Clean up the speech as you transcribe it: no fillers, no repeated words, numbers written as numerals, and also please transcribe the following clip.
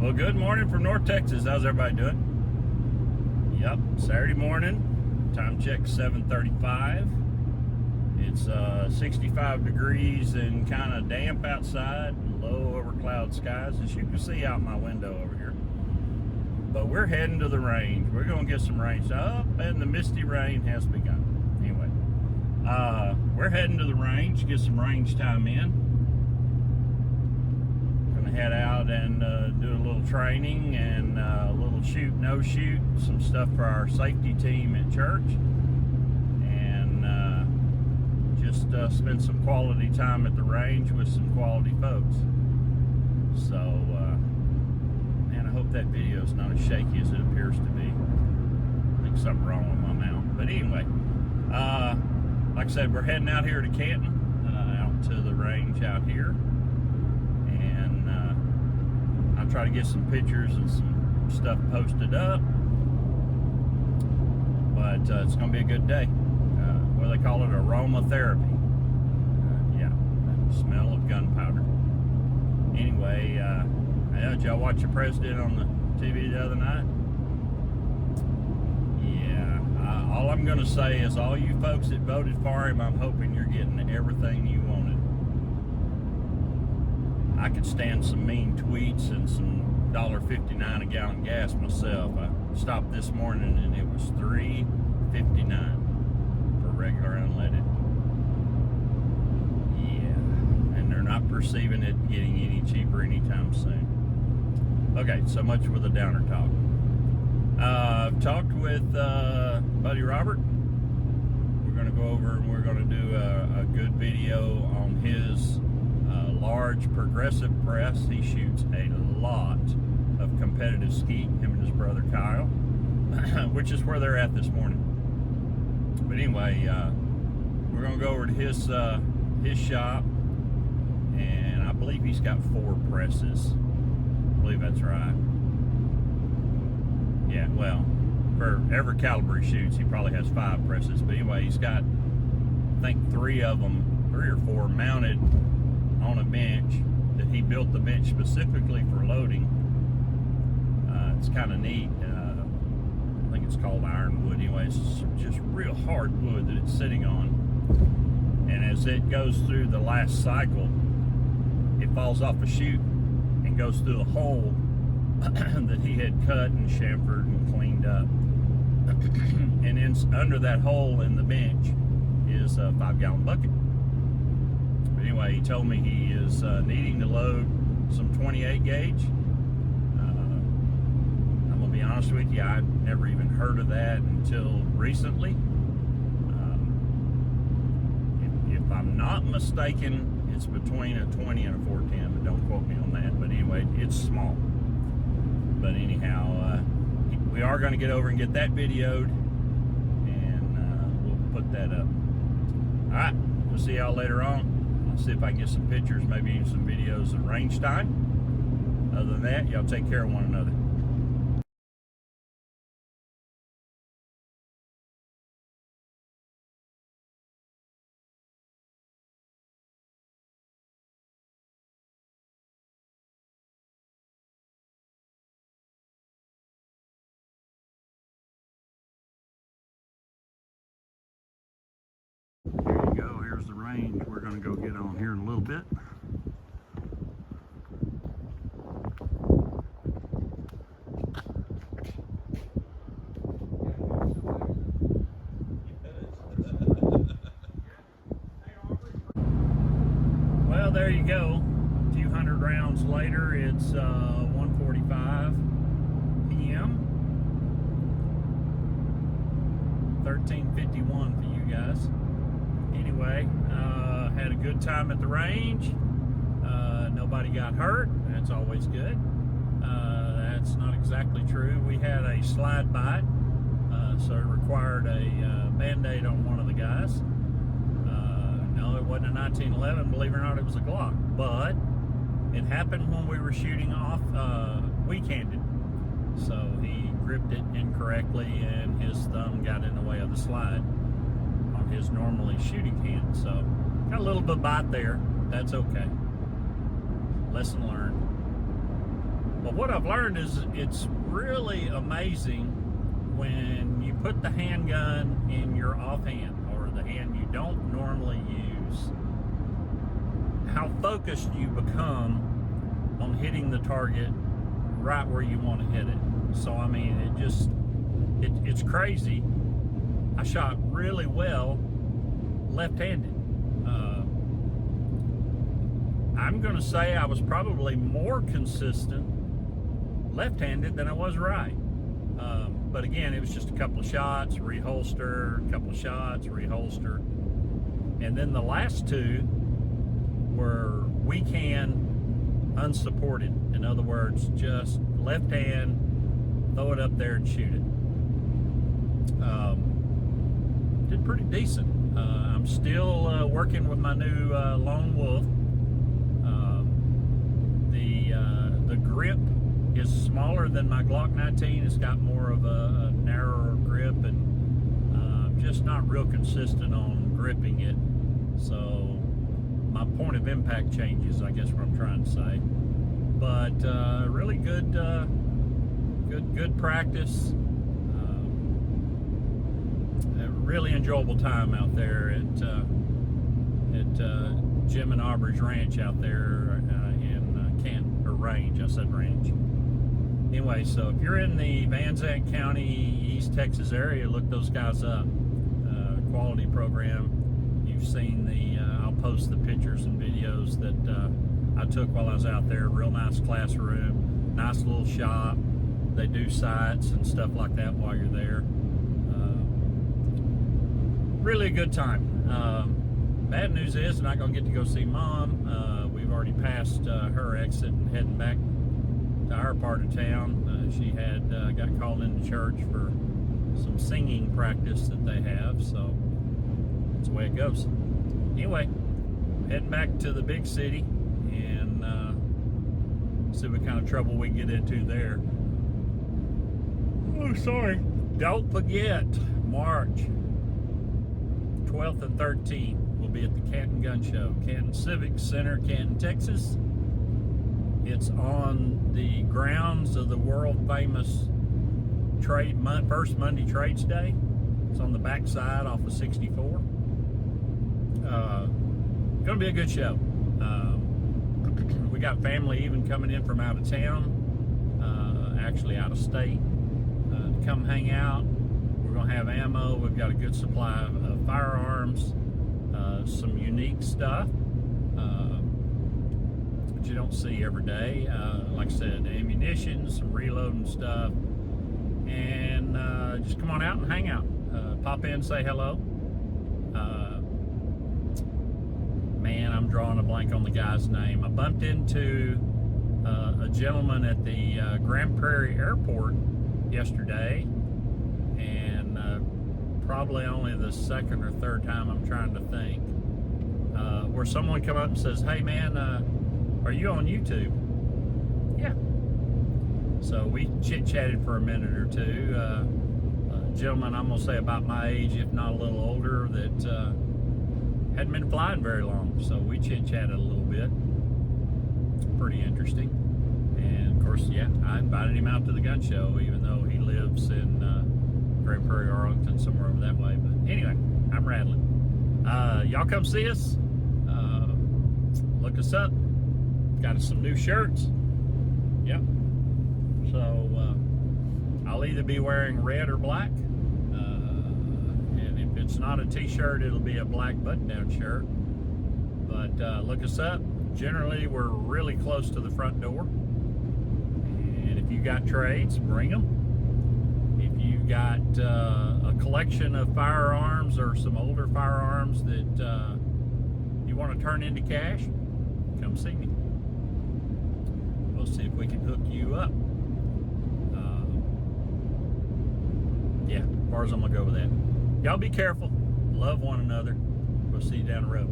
Well, good morning from North Texas. How's everybody doing? Yep, Saturday morning. Time check 7:35. It's 65 degrees and kind of damp outside, low over cloud skies, as you can see out my window over here. But we're heading to the range. We're going to get some range up, and the misty rain has begun. Anyway, we're heading to the range, get some range time in. Head out and do a little training and a little shoot, no shoot, some stuff for our safety team at church, and just spend some quality time at the range with some quality folks. So, man, I hope that video is not as shaky as it appears to be. I think something wrong with my mount. But anyway, like I said, we're heading out here to Canton, out to the range out here. I'll try to get some pictures and some stuff posted up, but it's going to be a good day. What do they call it? Aromatherapy. Yeah, smell of gunpowder. Anyway, did y'all watch the president on the TV the other night? Yeah, all I'm going to say is all you folks that voted for him, I'm hoping you're getting everything you wanted. I could stand some mean tweets and some $1.59 a gallon gas myself. I stopped this morning and it was $3.59 for regular unleaded. Yeah, and they're not perceiving it getting any cheaper anytime soon. Okay, so much for the downer talk. I've talked with Buddy Robert. We're going to go over and we're going to do a good video on his large progressive press. He shoots a lot of competitive skeet, him and his brother Kyle, which is where they're at this morning. But anyway, we're going to go over to his shop, and I believe he's got 4 presses. I believe that's right. Yeah, well, for every caliber he shoots, he probably has 5 presses. But anyway, he's got, I think, 3 or 4 mounted on a bench that he built the bench specifically for loading. It's kind of neat. I think it's called ironwood. Anyway, it's just real hard wood that it's sitting on. And as it goes through the last cycle, it falls off a chute and goes through a hole that he had cut and chamfered and cleaned up. And then under that hole in the bench is a 5-gallon bucket. Anyway, he told me he is needing to load some 28 gauge. I'm going to be honest with you, I'd never even heard of that until recently. If I'm not mistaken, it's between a 20 and a 410, but don't quote me on that. But anyway, it's small. But anyhow, we are going to get over and get that videoed, and we'll put that up. All right, we'll see y'all later on. See if I can get some pictures, maybe even some videos of range time. Other than that, y'all take care of one another. There you go, here's the range we're going to go get on here in a little bit. Well, there you go. A few hundred rounds later, it's 1:45 p.m. 13:51 for you guys. Anyway, had a good time at the range. Nobody got hurt. That's always good. That's not exactly true. We had a slide bite, so it required a Band-Aid on one of the guys. No, it wasn't a 1911. Believe it or not, it was a Glock. But it happened when we were shooting off weak-handed. So he gripped it incorrectly, and his thumb got in the way of the slide on his normally shooting hand. So got a little bit of bite there. That's okay. Lesson learned. But what I've learned is it's really amazing when you put the handgun in your offhand, or the hand you don't normally use, how focused you become on hitting the target right where you want to hit it. So I mean, it's crazy. I shot really well left-handed. I'm going to say I was probably more consistent left-handed than I was right. But again, it was just a couple of shots, reholster, a couple of shots, reholster. And then the last two were weak hand, unsupported. In other words, just left hand, throw it up there and shoot it. Did pretty decent. I'm still working with my new Lone Wolf. The grip is smaller than my Glock 19. It's got more of a narrower grip, and just not real consistent on gripping it. So my point of impact changes, I guess what I'm trying to say. But really good practice. A really enjoyable time out there at Jim and Aubrey's ranch out there in Canton, or range. I said ranch. Anyway, so if you're in the Van Zandt County, East Texas area, look those guys up. Quality program. You've seen the, I'll post the pictures and videos that I took while I was out there. Real nice classroom, nice little shop. They do sights and stuff like that while you're there. Really a good time. Bad news is I'm not going to get to go see Mom. We've already passed her exit and heading back to our part of town. She had got called into church for some singing practice that they have, so that's the way it goes. Anyway, heading back to the big city and see what kind of trouble we can get into there. Oh, sorry. Don't forget, March 12th and 13th, we'll be at the Canton Gun Show, Canton Civic Center, Canton, Texas. It's on the grounds of the world famous First Monday Trades Day. It's on the back side off of 64. Gonna be a good show. We got family even coming in from out of town, actually out of state, to come hang out. We're gonna have ammo. We've got a good supply of firearms, some unique stuff that you don't see every day. Like I said, ammunition, some reloading stuff, and just come on out and hang out. Pop in, say hello. Man, I'm drawing a blank on the guy's name. I bumped into a gentleman at the Grand Prairie Airport yesterday, and probably only the second or third time I'm trying to think, where someone come up and says, "Hey man, are you on YouTube?" Yeah. So we chit-chatted for a minute or two. A gentleman, I'm gonna say about my age, if not a little older, that hadn't been flying very long, so we chit-chatted a little bit. Pretty interesting. And of course, yeah, I invited him out to the gun show, even though he lives in Grand Prairie, Arlington, somewhere over that way. But anyway, I'm rattling. Y'all come see us. Look us up. Got us some new shirts. Yep. So I'll either be wearing red or black. And if it's not a t-shirt, it'll be a black button-down shirt. But look us up. Generally, we're really close to the front door. And if you got trades, bring them. If you got a collection of firearms or some older firearms that you want to turn into cash, come see me. We'll see if we can hook you up. Yeah, as far as I'm going to go with that. Y'all be careful. Love one another. We'll see you down the road.